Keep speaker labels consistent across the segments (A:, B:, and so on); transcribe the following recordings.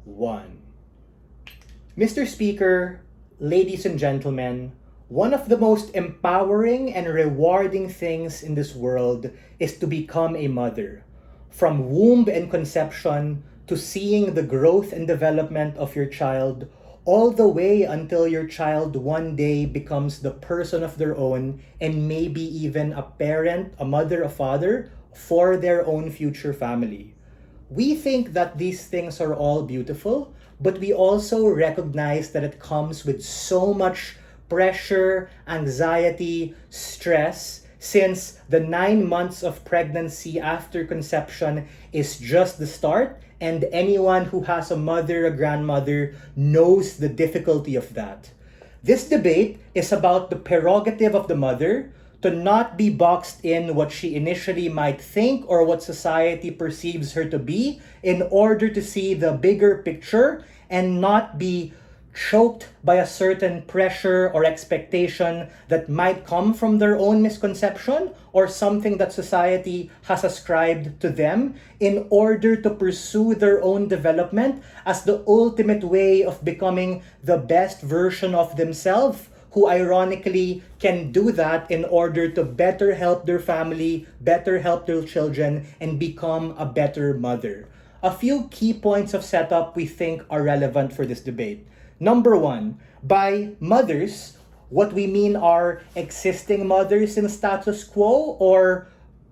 A: 1. Mr. Speaker, ladies and gentlemen, one of the most empowering and rewarding things in this world is to become a mother. From womb and conception to seeing the growth and development of your child, all the way until your child one day becomes the person of their own and maybe even a parent, a mother, a father for their own future family. We think that these things are all beautiful, but we also recognize that it comes with so much pressure, anxiety, stress, since the 9 months of pregnancy after conception is just the start, and anyone who has a mother, a grandmother, knows the difficulty of that. This debate is about the prerogative of the mother to not be boxed in what she initially might think or what society perceives her to be in order to see the bigger picture and not be choked by a certain pressure or expectation that might come from their own misconception or something that society has ascribed to them in order to pursue their own development as the ultimate way of becoming the best version of themselves, who ironically can do that in order to better help their family, better help their children, and become a better mother. A few key points of setup we think are relevant for this debate. Number 1, by mothers, what we mean are existing mothers in status quo or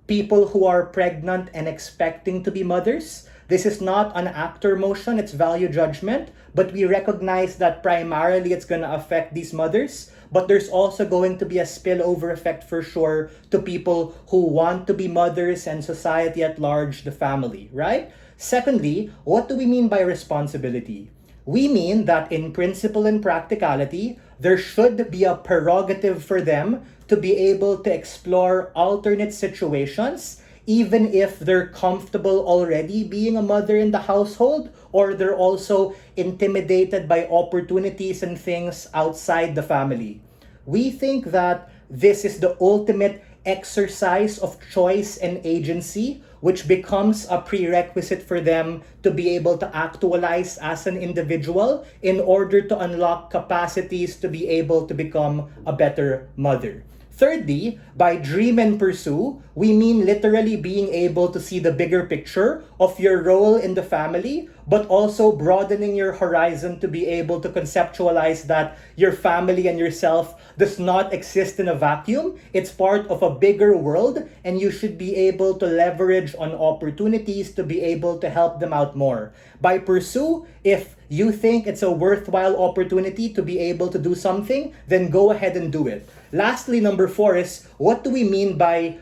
A: people who are pregnant and expecting to be mothers. This is not an actor motion, it's value judgment, but we recognize that primarily it's going to affect these mothers. But there's also going to be a spillover effect for sure to people who want to be mothers and society at large, the family, right? Secondly, what do we mean by responsibility? We mean that in principle and practicality, there should be a prerogative for them to be able to explore alternate situations, even if they're comfortable already being a mother in the household, or they're also intimidated by opportunities and things outside the family. We think that this is the ultimate exercise of choice and agency, which becomes a prerequisite for them to be able to actualize as an individual in order to unlock capacities to be able to become a better mother. Thirdly, by dream and pursue, we mean literally being able to see the bigger picture of your role in the family, but also broadening your horizon to be able to conceptualize that your family and yourself does not exist in a vacuum. It's part of a bigger world, and you should be able to leverage on opportunities to be able to help them out more. By pursue, if you think it's a worthwhile opportunity to be able to do something, then go ahead and do it. Lastly, number 4 is, what do we mean by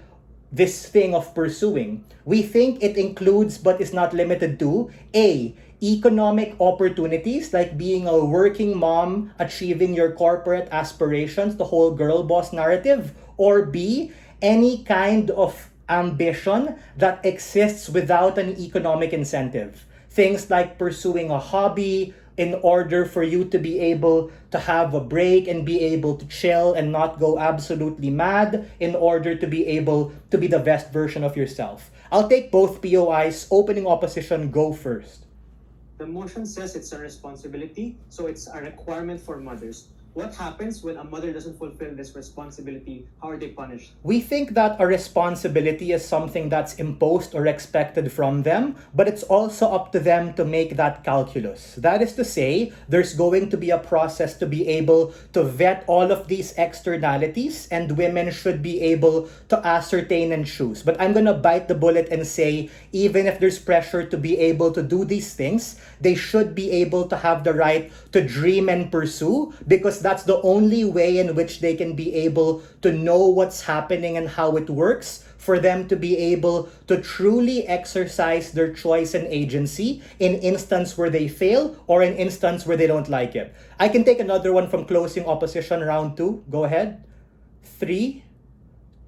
A: this thing of pursuing? We think it includes but is not limited to A, economic opportunities like being a working mom, achieving your corporate aspirations, the whole girl boss narrative, or B, any kind of ambition that exists without an economic incentive. Things like pursuing a hobby in order for you to be able to have a break and be able to chill and not go absolutely mad in order to be able to be the best version of yourself. I'll take both POIs. Opening opposition, go first.
B: The motion says it's a responsibility, so it's a requirement for mothers. What happens when a mother doesn't fulfill this responsibility? How are they punished?
A: We think that a responsibility is something that's imposed or expected from them, but it's also up to them to make that calculus. That is to say, there's going to be a process to be able to vet all of these externalities, and women should be able to ascertain and choose. But I'm going to bite the bullet and say, even if there's pressure to be able to do these things, they should be able to have the right to dream and pursue, because that's the only way in which they can be able to know what's happening and how it works, for them to be able to truly exercise their choice and agency in instance where they fail or in instance where they don't like it. I can take another one from closing opposition round 2. Go ahead. 3,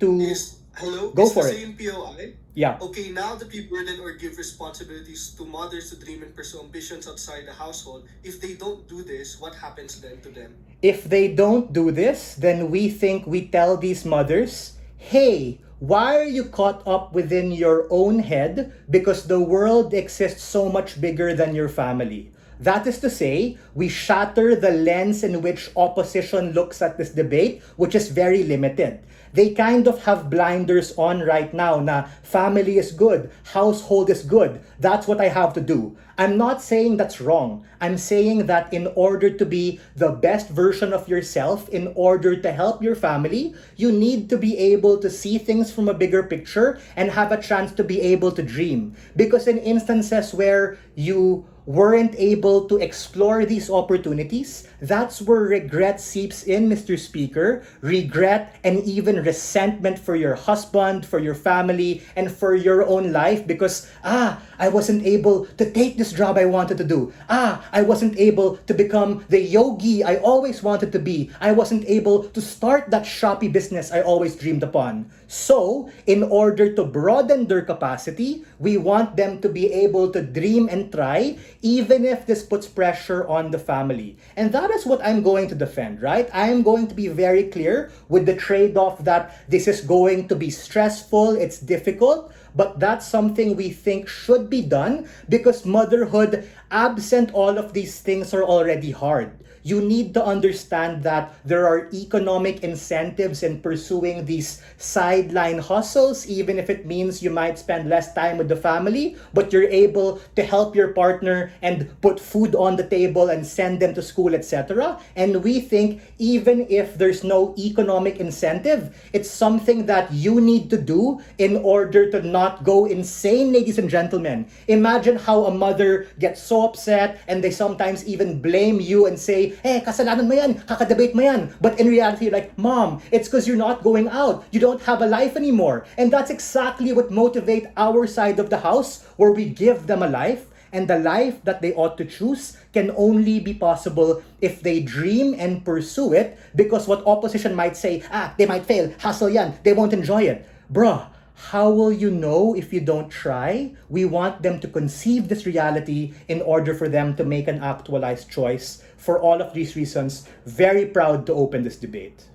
A: 2,
C: Yes, hello?
A: Go
C: Is
A: for
C: the
A: it.
C: same POI?
A: Yeah.
C: Okay, now that we burden or give responsibilities to mothers to dream and pursue ambitions outside the household, if they don't do this, what happens then to them?
A: If they don't do this, then we think we tell these mothers, hey, Why are you caught up within your own head? Because the world exists so much bigger than your family. That is to say, we shatter the lens in which opposition looks at this debate, which is very limited. They kind of have blinders on right now na family is good, household is good, that's what I have to do. I'm not saying that's wrong. I'm saying that in order to be the best version of yourself, in order to help your family, you need to be able to see things from a bigger picture and have a chance to be able to dream. Because in instances where you weren't able to explore these opportunities, that's where regret seeps in, Mr. Speaker. Regret and even resentment for your husband, for your family, and for your own life because, I wasn't able to take this job I wanted to do. I wasn't able to become the yogi I always wanted to be. I wasn't able to start that Shopee business I always dreamed upon. So, in order to broaden their capacity, we want them to be able to dream and try, even if this puts pressure on the family. And that is what I'm going to defend, right? I am going to be very clear with the trade-off that this is going to be stressful, it's difficult, but that's something we think should be done because motherhood, absent all of these things, are already hard. You need to understand that there are economic incentives in pursuing these sideline hustles, even if it means you might spend less time with the family, but you're able to help your partner and put food on the table and send them to school, etc. And we think even if there's no economic incentive, it's something that you need to do in order to not go insane, ladies and gentlemen. Imagine how a mother gets so upset and they sometimes even blame you and say, kasalanan mo yan, kakadebate mo yan. But in reality, you're like, Mom, it's because you're not going out. You don't have a life anymore. And that's exactly what motivates our side of the house, where we give them a life. And the life that they ought to choose can only be possible if they dream and pursue it, because what opposition might say, they might fail, hustle yan, they won't enjoy it. Bruh, how will you know if you don't try? We want them to conceive this reality in order for them to make an actualized choice. For all of these reasons, very proud to open this debate.